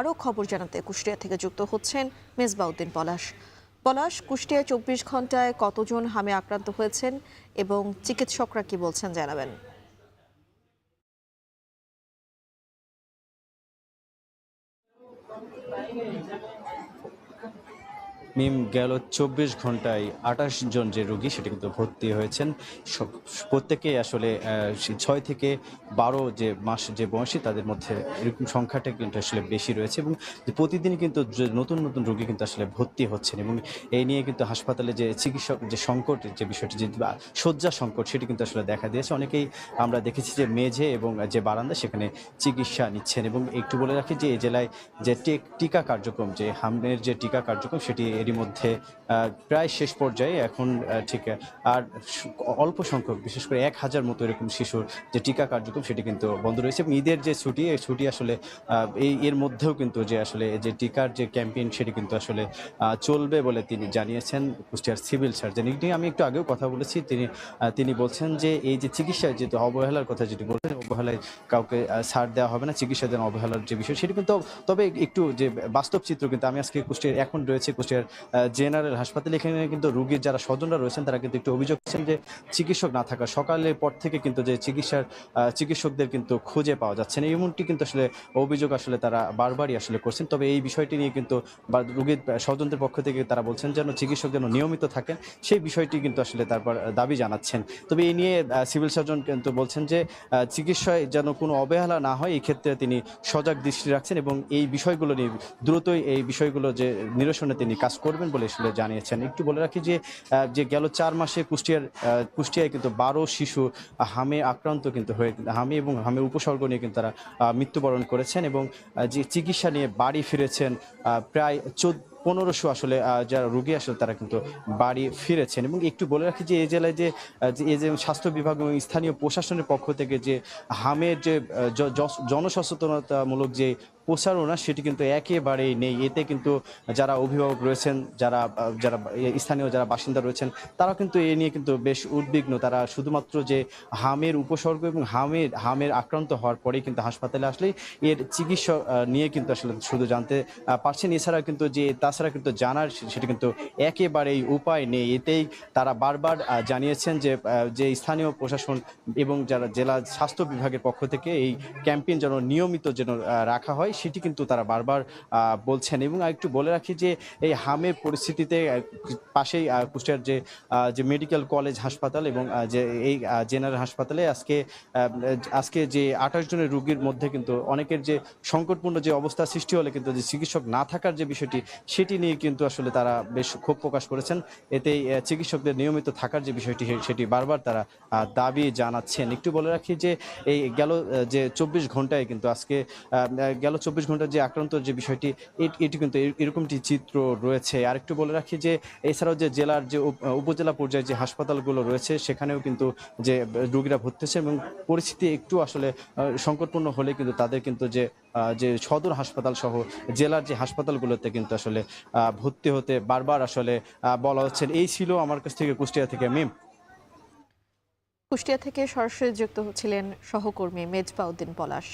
আরও খবর জানাতে কুষ্টিয়া থেকে যুক্ত হচ্ছেন মেজবাউদ্দিন পলাশ। পলাশ, কুষ্টিয়ায় 24 ঘন্টায় কতজন হামে আক্রান্ত হয়েছেন এবং চিকিৎসকরা কি বলছেন জানাবেন। গেল 24 ঘন্টায় 28 জন যে রোগী সেটা কিন্তু ভর্তি হয়েছেন। প্রত্যেকেই আসলে 6 থেকে 12 যে মাস যে বয়সী তাদের মধ্যে এরকম সংখ্যাটা কিন্তু আসলে বেশি রয়েছে এবং প্রতিদিনই কিন্তু যে নতুন নতুন রোগী কিন্তু আসলে ভর্তি হচ্ছেন এবং এই নিয়ে কিন্তু হাসপাতালে যে চিকিৎসক যে সংকট যে বিষয়টি যে শয্যা সংকট সেটি কিন্তু আসলে দেখা দিয়েছে। অনেকেই আমরা দেখেছি যে মেঝে এবং যে বারান্দা সেখানে চিকিৎসা নিচ্ছেন এবং একটু বলে রাখি যে এই জেলায় যে টিকা কার্যক্রম যে হামের যে টিকা কার্যক্রম সেটি এরই মধ্যে প্রায় শেষ পর্যায়ে এখন ঠিক আর অল্প সংখ্যক বিশেষ করে 1000 মতো এরকম শিশুর যে টিকা কার্যক্রম সেটি কিন্তু বন্ধ রয়েছে এবং ঈদের যে ছুটি এই ছুটি আসলে এর মধ্যেও কিন্তু যে আসলে যে টিকার যে ক্যাম্পেইন সেটি কিন্তু আসলে চলবে বলে তিনি জানিয়েছেন কুষ্টিয়ার সিভিল সার্জন। এটি আমি একটু আগেও কথা বলেছি, তিনি বলছেন যে এই যে চিকিৎসায় যেহেতু অবহেলার কথা যেটি বলছেন অবহেলায় কাউকে ছাড় দেওয়া হবে না, চিকিৎসা যেন অবহেলার যে বিষয় সেটি কিন্তু তবে একটু যে বাস্তব চিত্র কিন্তু আমি আজকে কুষ্টিয়ার এখন রয়েছে কুষ্টিয়ার জেনারেল হাসপাতালে। এখানে কিন্তু রোগীর যারা স্বজনরা রয়েছেন তারা কিন্তু একটু অভিযোগ করছেন যে চিকিৎসক না থাকা সকালের পর থেকে কিন্তু যে চিকিৎসকদের কিন্তু খুঁজে পাওয়া যাচ্ছে না, এমনটি কিন্তু আসলে অভিযোগ আসলে তারা বারবারই আসলে করছেন। তবে এই বিষয়টি নিয়ে কিন্তু রোগীর স্বজনদের পক্ষ থেকে তারা বলছেন যেন চিকিৎসক যেন নিয়মিত থাকেন সেই বিষয়টি কিন্তু আসলে তারপর দাবি জানাচ্ছেন। তবে এই নিয়ে সিভিল সার্জন কিন্তু বলছেন যে চিকিৎসায় যেন কোনো অবহেলা না হয় এই ক্ষেত্রে তিনি সজাগ দৃষ্টি রাখছেন এবং এই বিষয়গুলো নিয়ে দ্রুতই এই বিষয়গুলো যে নিরসনে তিনি কাজ করবেন বলে আসলে জানিয়েছেন। একটু বলে রাখি যে গেল 4 মাসে কুষ্টিয়ায় কিন্তু 12 শিশু হামে আক্রান্ত কিন্তু হয়ে হামে এবং হামের উপসর্গ নিয়ে কিন্তু তারা মৃত্যুবরণ করেছেন এবং যে চিকিৎসা নিয়ে বাড়ি ফিরেছেন প্রায় 1500 আসলে যারা রোগী আসলে তারা কিন্তু বাড়ি ফিরেছেন। এবং একটু বলে রাখি যে এই জেলায় যে এই যে স্বাস্থ্য বিভাগ এবং স্থানীয় প্রশাসনের পক্ষ থেকে যে হামের যে জনসচেতনতামূলক যে প্রচারণা সেটি কিন্তু একেবারেই নেই। এতে কিন্তু যারা অভিভাবক রয়েছেন, যারা যারা স্থানীয় যারা বাসিন্দা রয়েছেন তারা কিন্তু এ নিয়ে কিন্তু বেশ উদ্বিগ্ন। তারা শুধুমাত্র যে হামের উপসর্গ এবং হামের আক্রান্ত হওয়ার পরেই কিন্তু হাসপাতালে আসলেই এর চিকিৎসা নিয়ে কিন্তু আসলে শুধু জানতে পারছেন। তাছাড়া কিন্তু জানার সেটি কিন্তু একেবারেই উপায় নেই। এতেই তারা বারবার জানিয়েছেন যে স্থানীয় প্রশাসন এবং যারা জেলা স্বাস্থ্য বিভাগের পক্ষ থেকে এই ক্যাম্পেইন যেন নিয়মিত যেন রাখা হয় সেটি কিন্তু তারা বারবার বলছেন। এবং একটু বলে রাখি যে এই হামের পরিস্থিতিতে পাশেই কুষ্টিয়ার যে মেডিকেল কলেজ হাসপাতাল এবং যে এই জেনারেল হাসপাতালে আজকে যে 28 জনের রোগীর মধ্যে কিন্তু অনেকের যে সংকটপূর্ণ যে অবস্থা সৃষ্টি হলে কিন্তু যে চিকিৎসক না থাকার যে বিষয়টি সেটি নিয়ে কিন্তু আসলে তারা বেশ ক্ষোভ প্রকাশ করেছেন। এতেই চিকিৎসকদের নিয়মিত থাকার যে বিষয়টি সেটি বারবার তারা দাবি জানাচ্ছেন। একটু বলে রাখি যে এই গেল যে 24 ঘন্টায় কিন্তু আজকে গেল 24 ঘন্টার যে আক্রান্ত যে বিষয়টি এটি কিন্তু এরকমটি চিত্র রয়েছে। আর একটু বলে রাখি যে এছাড়াও যে জেলার যে উপজেলা পর্যায়ে যে হাসপাতালগুলো রয়েছে সেখানেও কিন্তু যে রোগীরা ভর্তি হচ্ছে এবং পরিস্থিতি একটু আসলে সংকটপূর্ণ হলে কিন্তু তাদের কিন্তু যে সদর হাসপাতাল সহ জেলার যে হাসপাতালগুলোতে কিন্তু আসলে ভর্তি হতে বারবার আসলে বলা হচ্ছে। এই ছিল আমার কাছ থেকে কুষ্টিয়া থেকে মিম। কুষ্টিয়া থেকে সরাসরি যুক্ত হচ্ছিলেন সহকর্মী মেজবাউদ্দিন পলাশ।